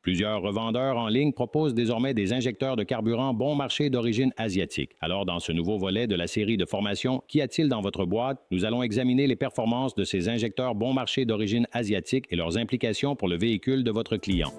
Plusieurs revendeurs en ligne proposent désormais des injecteurs de carburant bon marché d'origine asiatique. Alors, dans ce nouveau volet de la série de formation Qu'y a-t-il dans votre boîte, nous allons examiner les performances de ces injecteurs bon marché d'origine asiatique et leurs implications pour le véhicule de votre client.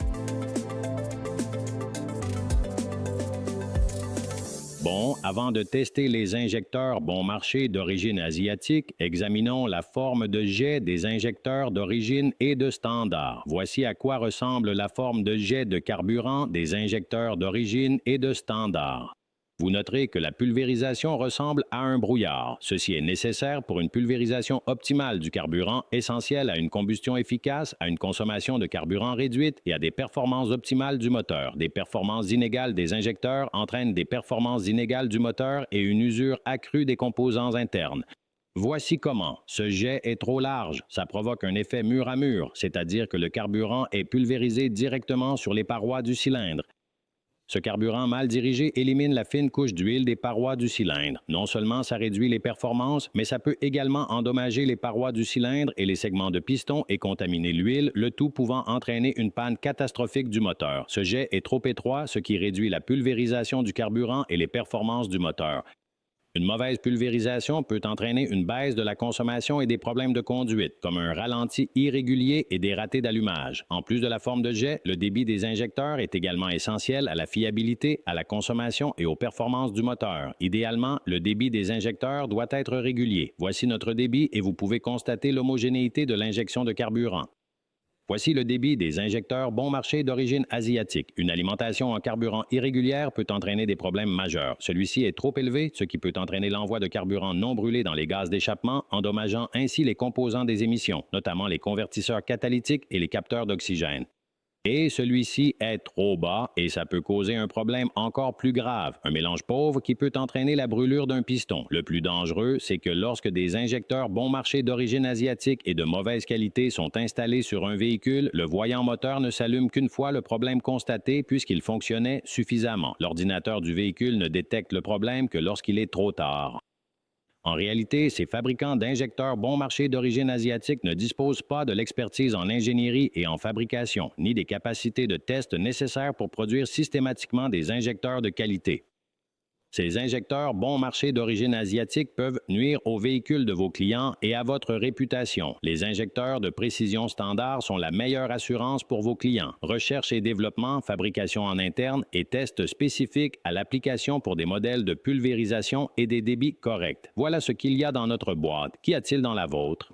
Bon, avant de tester les injecteurs bon marché d'origine asiatique, examinons la forme de jet des injecteurs d'origine et de standard. Voici à quoi ressemble la forme de jet de carburant des injecteurs d'origine et de standard. Vous noterez que la pulvérisation ressemble à un brouillard. Ceci est nécessaire pour une pulvérisation optimale du carburant, essentielle à une combustion efficace, à une consommation de carburant réduite et à des performances optimales du moteur. Des performances inégales des injecteurs entraînent des performances inégales du moteur et une usure accrue des composants internes. Voici comment. Ce jet est trop large. Ça provoque un effet mur à mur, c'est-à-dire que le carburant est pulvérisé directement sur les parois du cylindre. Ce carburant mal dirigé élimine la fine couche d'huile des parois du cylindre. Non seulement ça réduit les performances, mais ça peut également endommager les parois du cylindre et les segments de piston et contaminer l'huile, le tout pouvant entraîner une panne catastrophique du moteur. Ce jet est trop étroit, ce qui réduit la pulvérisation du carburant et les performances du moteur. Une mauvaise pulvérisation peut entraîner une baisse de la consommation et des problèmes de conduite, comme un ralenti irrégulier et des ratés d'allumage. En plus de la forme de jet, le débit des injecteurs est également essentiel à la fiabilité, à la consommation et aux performances du moteur. Idéalement, le débit des injecteurs doit être régulier. Voici notre débit et vous pouvez constater l'homogénéité de l'injection de carburant. Voici le débit des injecteurs bon marché d'origine asiatique. Une alimentation en carburant irrégulière peut entraîner des problèmes majeurs. Celui-ci est trop élevé, ce qui peut entraîner l'envoi de carburant non brûlé dans les gaz d'échappement, endommageant ainsi les composants des émissions, notamment les convertisseurs catalytiques et les capteurs d'oxygène. Et celui-ci est trop bas et ça peut causer un problème encore plus grave, un mélange pauvre qui peut entraîner la brûlure d'un piston. Le plus dangereux, c'est que lorsque des injecteurs bon marché d'origine asiatique et de mauvaise qualité sont installés sur un véhicule, le voyant moteur ne s'allume qu'une fois le problème constaté puisqu'il fonctionnait suffisamment. L'ordinateur du véhicule ne détecte le problème que lorsqu'il est trop tard. En réalité, ces fabricants d'injecteurs bon marché d'origine asiatique ne disposent pas de l'expertise en ingénierie et en fabrication, ni des capacités de test nécessaires pour produire systématiquement des injecteurs de qualité. Ces injecteurs bon marché d'origine asiatique peuvent nuire aux véhicules de vos clients et à votre réputation. Les injecteurs de précision standard sont la meilleure assurance pour vos clients. Recherche et développement, fabrication en interne et tests spécifiques à l'application pour des modèles de pulvérisation et des débits corrects. Voilà ce qu'il y a dans notre boîte. Qu'y a-t-il dans la vôtre?